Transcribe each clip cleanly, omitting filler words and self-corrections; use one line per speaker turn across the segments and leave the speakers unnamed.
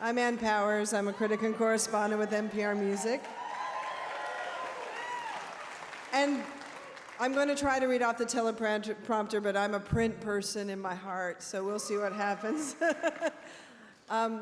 I'm Ann Powers. I'm a critic and correspondent with NPR Music. And I'm going to try to read off the teleprompter, but I'm a print person in my heart, so we'll see what happens.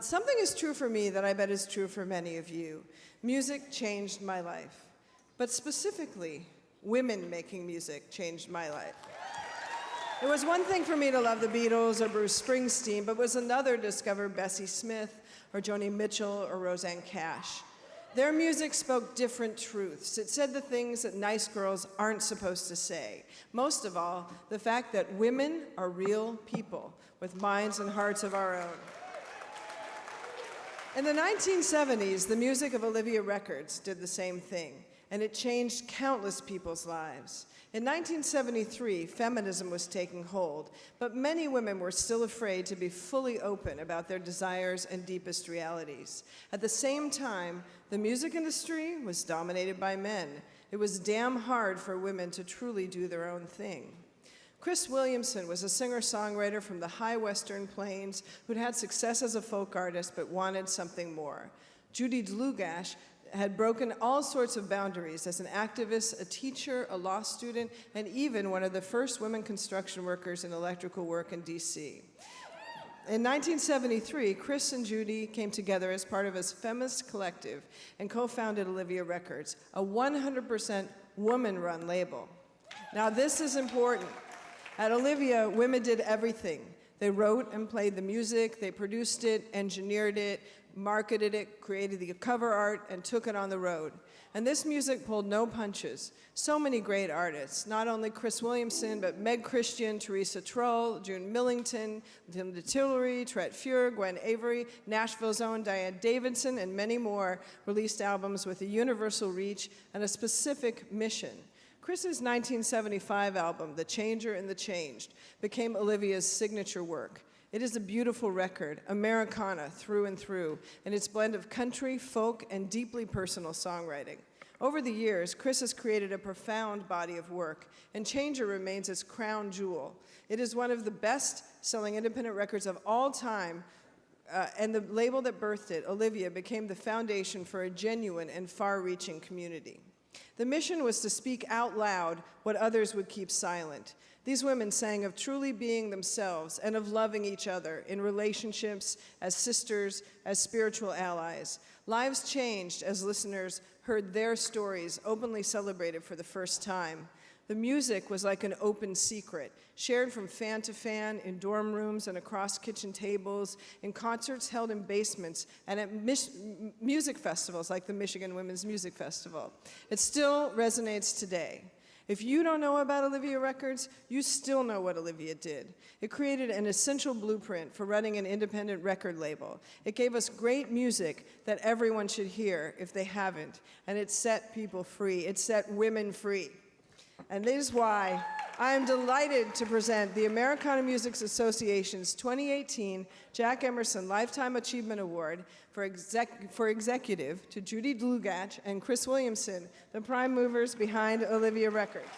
Something is true for me that I bet is true for many of you. Music changed my life. But specifically, women making music changed my life. It was one thing for me to love the Beatles or Bruce Springsteen, but it was another to discover Bessie Smith or Joni Mitchell or Rosanne Cash. Their music spoke different truths. It said the things that nice girls aren't supposed to say. Most of all, the fact that women are real people with minds and hearts of our own. In the 1970s, the music of Olivia Records did the same thing, and it changed countless people's lives. In 1973, feminism was taking hold, but many women were still afraid to be fully open about their desires and deepest realities. At the same time, the music industry was dominated by men. It was damn hard for women to truly do their own thing. Cris Williamson was a singer-songwriter from the high Western Plains who'd had success as a folk artist but wanted something more. Judy Dlugacz had broken all sorts of boundaries as an activist, a teacher, a law student, and even one of the first women construction workers in electrical work in DC. In 1973, Cris and Judy came together as part of a feminist collective and co-founded Olivia Records, a 100% woman-run label. Now this is important. At Olivia, women did everything. They wrote and played the music, they produced it, engineered it, marketed it, created the cover art, and took it on the road. And this music pulled no punches. So many great artists, not only Cris Williamson, but Meg Christian, Teresa Trull, June Millington, Tim DeTillery, Tret Fuhr, Gwen Avery, Nashville's own Diane Davidson, and many more released albums with a universal reach and a specific mission. Chris's 1975 album, The Changer and the Changed, became Olivia's signature work. It is a beautiful record, Americana through and through, in its blend of country, folk, and deeply personal songwriting. Over the years, Cris has created a profound body of work, and Changer remains its crown jewel. It is one of the best-selling independent records of all time, and the label that birthed it, Olivia, became the foundation for a genuine and far-reaching community. The mission was to speak out loud what others would keep silent. These women sang of truly being themselves and of loving each other in relationships, as sisters, as spiritual allies. Lives changed as listeners heard their stories openly celebrated for the first time. The music was like an open secret, shared from fan to fan, in dorm rooms and across kitchen tables, in concerts held in basements, and at music festivals like the Michigan Women's Music Festival. It still resonates today. If you don't know about Olivia Records, you still know what Olivia did. It created an essential blueprint for running an independent record label. It gave us great music that everyone should hear if they haven't, and it set people free. It set women free. And this is why I am delighted to present the Americana Music Association's 2018 Jack Emerson Lifetime Achievement Award for Executive to Judy Dlugacz and Cris Williamson, the prime movers behind Olivia Records.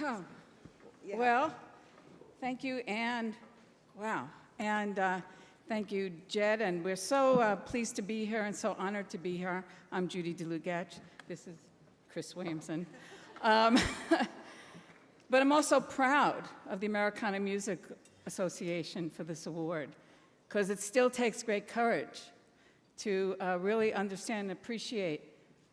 Oh, yeah. Well, thank you, Ann. Wow. And thank you, Jed. And we're so pleased to be here and so honored to be here. I'm Judy Dlugacz. This is Cris Williamson. But I'm also proud of the Americana Music Association for this award, because it still takes great courage to really understand and appreciate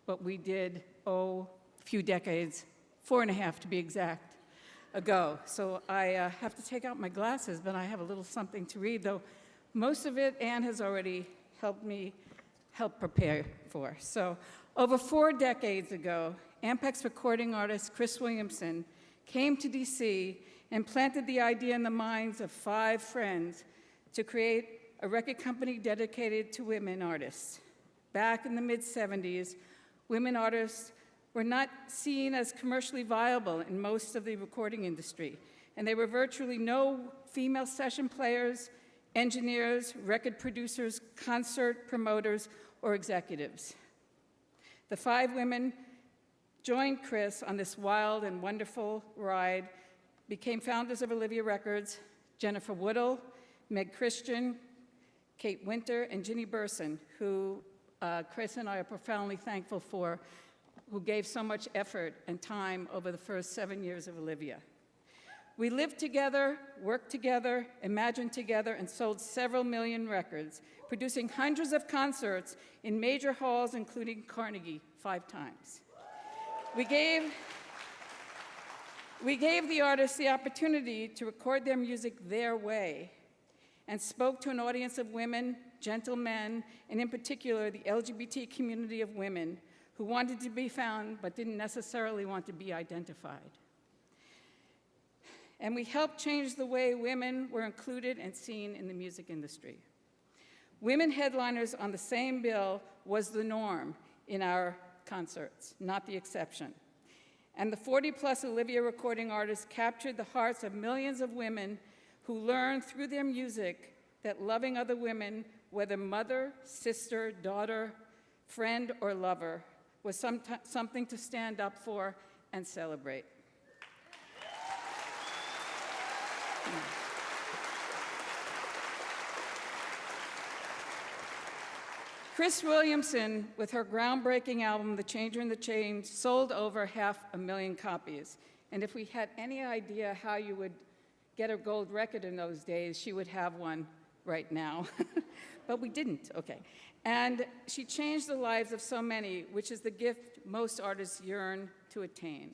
what we did, a few decades, 4.5 to be exact, ago. So I have to take out my glasses, but I have a little something to read, though most of it Ann has already helped me prepare for. So over 4 decades ago, Ampec's recording artist Cris Williamson came to DC and planted the idea in the minds of 5 friends to create a record company dedicated to women artists. Back in the mid-'70s, women artists were not seen as commercially viable in most of the recording industry, and there were virtually no female session players, engineers, record producers, concert promoters, or executives. The 5 women joined Cris on this wild and wonderful ride, became founders of Olivia Records: Jennifer Woodul, Meg Christian, Kate Winter, and Ginny Berson, who Cris and I are profoundly thankful for, who gave so much effort and time over the first 7 years of Olivia. We lived together, worked together, imagined together, and sold several million records, producing hundreds of concerts in major halls, including Carnegie 5 times. We gave the artists the opportunity to record their music their way and spoke to an audience of women, gentlemen, and in particular, the LGBT community of women who wanted to be found but didn't necessarily want to be identified. And we helped change the way women were included and seen in the music industry. Women headliners on the same bill was the norm in our concerts, not the exception. And the 40-plus Olivia recording artists captured the hearts of millions of women who learned through their music that loving other women, whether mother, sister, daughter, friend, or lover, was something to stand up for and celebrate. Cris Williamson, with her groundbreaking album, The Changer and the Change, sold over 500,000 copies. And if we had any idea how you would get a gold record in those days, she would have one right now. But we didn't, okay. And she changed the lives of so many, which is the gift most artists yearn to attain.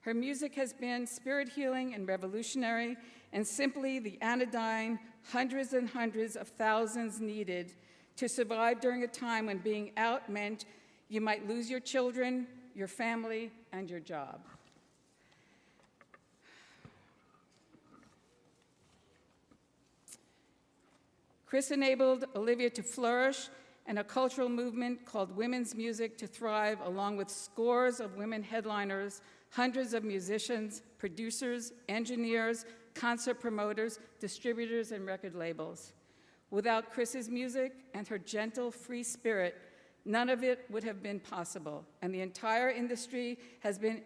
Her music has been spirit healing and revolutionary, and simply the anodyne hundreds and hundreds of thousands needed to survive during a time when being out meant you might lose your children, your family, and your job. Cris enabled Olivia to flourish and a cultural movement called women's music to thrive, along with scores of women headliners, hundreds of musicians, producers, engineers, concert promoters, distributors, and record labels. Without Cris's music and her gentle, free spirit, none of it would have been possible. And the entire industry has been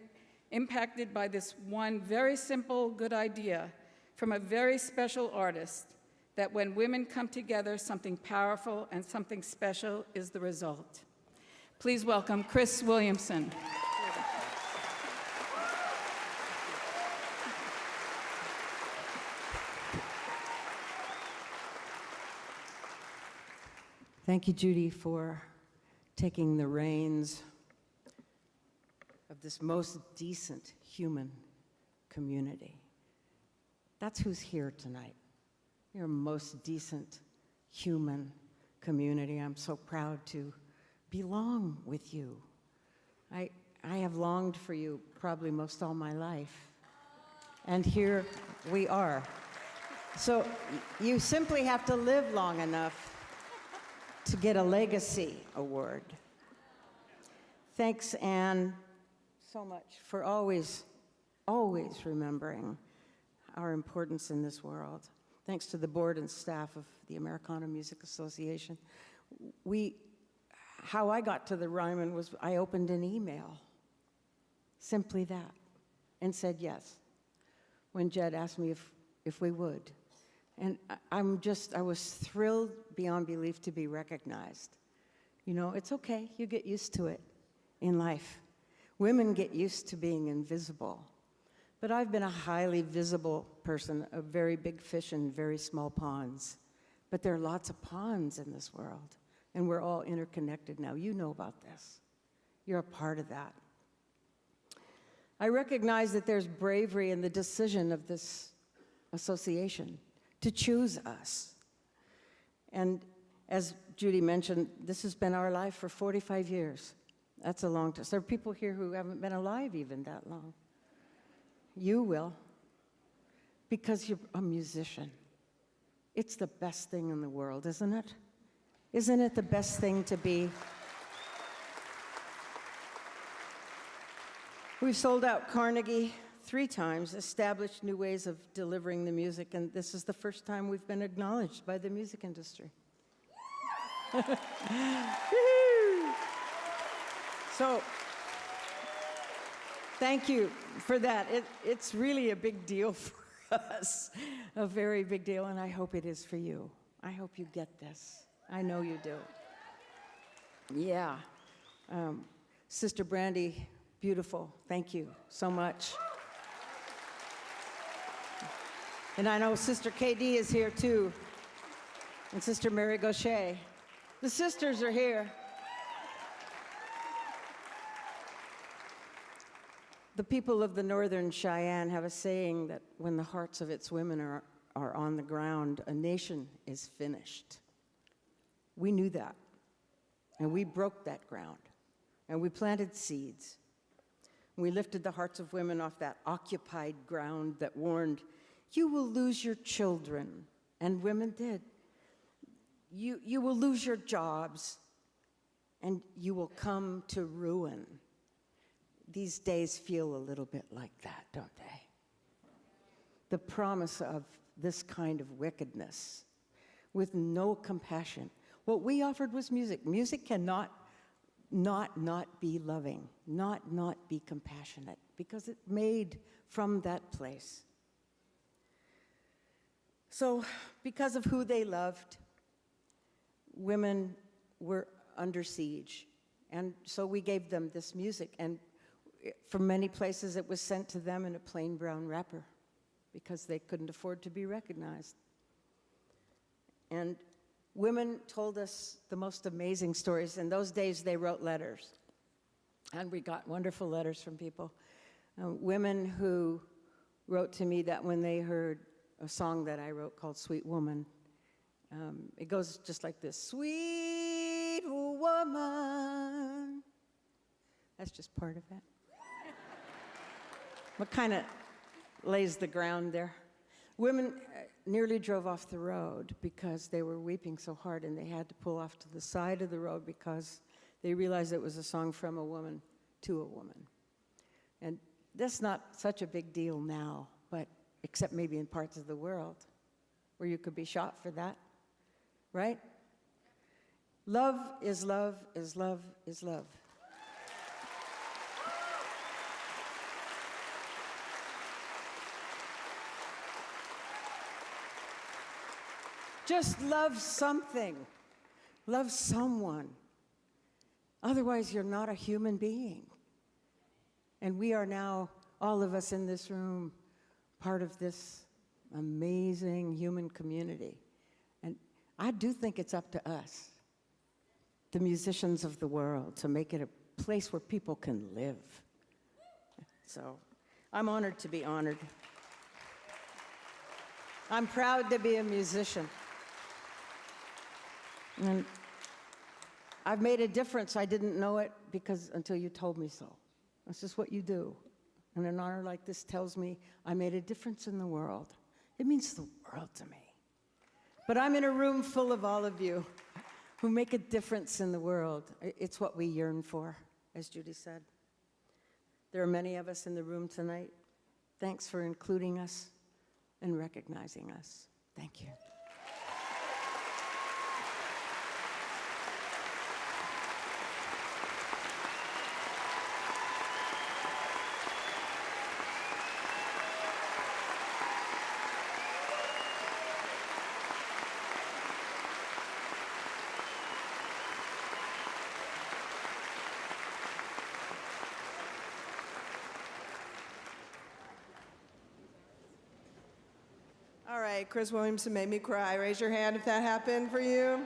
impacted by this one very simple, good idea from a very special artist, that when women come together, something powerful and something special is the result. Please welcome Cris Williamson.
Thank you, Judy, for taking the reins of this most decent human community. That's who's here tonight. You're a most decent human community. I'm so proud to belong with you. I have longed for you probably most all my life. And here we are. So you simply have to live long enough to get a legacy award. Thanks, Anne, so much for always remembering our importance in this world. Thanks to the board and staff of the Americana Music Association. How I got to the Ryman was I opened an email, simply that, and said yes, when Jed asked me if we would. And I was thrilled beyond belief to be recognized. You know, it's okay, you get used to it in life. Women get used to being invisible. But I've been a highly visible person, a very big fish in very small ponds. But there are lots of ponds in this world, and we're all interconnected now. You know about this. You're a part of that. I recognize that there's bravery in the decision of this association to choose us. And as Judy mentioned, this has been our life for 45 years. That's a long time. There are people here who haven't been alive even that long. You will, because you're a musician. It's the best thing in the world, isn't it? Isn't it the best thing to be? We've sold out Carnegie 3 times, established new ways of delivering the music, and this is the first time we've been acknowledged by the music industry. So, thank you for that. It's really a big deal for us, a very big deal, and I hope it is for you. I hope you get this. I know you do. Yeah. Sister Brandy, beautiful. Thank you so much. And I know Sister KD is here too, and Sister Mary Gaucher. The sisters are here. The people of the Northern Cheyenne have a saying that when the hearts of its women are on the ground, a nation is finished. We knew that, and we broke that ground, and we planted seeds. We lifted the hearts of women off that occupied ground that warned, you will lose your children, and women did. You will lose your jobs, and you will come to ruin. These days feel a little bit like that, don't they? The promise of this kind of wickedness with no compassion. What we offered was music. Music cannot not be loving, not be compassionate, because it's made from that place. So, because of who they loved, women were under siege. And so we gave them this music. And from many places, it was sent to them in a plain brown wrapper because they couldn't afford to be recognized. And women told us the most amazing stories. In those days, they wrote letters. And we got wonderful letters from people. Women who wrote to me that when they heard a song that I wrote called Sweet Woman, it goes just like this. Sweet woman. That's just part of it. What kind of lays the ground there? Women nearly drove off the road because they were weeping so hard, and they had to pull off to the side of the road because they realized it was a song from a woman to a woman. And that's not such a big deal now, but except maybe in parts of the world where you could be shot for that, right? Love is love is love is love. Just love something. Love someone. Otherwise, you're not a human being. And we are now, all of us in this room, part of this amazing human community. And I do think it's up to us, the musicians of the world, to make it a place where people can live. So I'm honored to be honored. I'm proud to be a musician. And I've made a difference. I didn't know it until you told me so. That's just what you do. And an honor like this tells me I made a difference in the world. It means the world to me. But I'm in a room full of all of you who make a difference in the world. It's what we yearn for, as Judy said. There are many of us in the room tonight. Thanks for including us and recognizing us. Thank you.
All right, Cris Williamson made me cry. Raise your hand if that happened for you.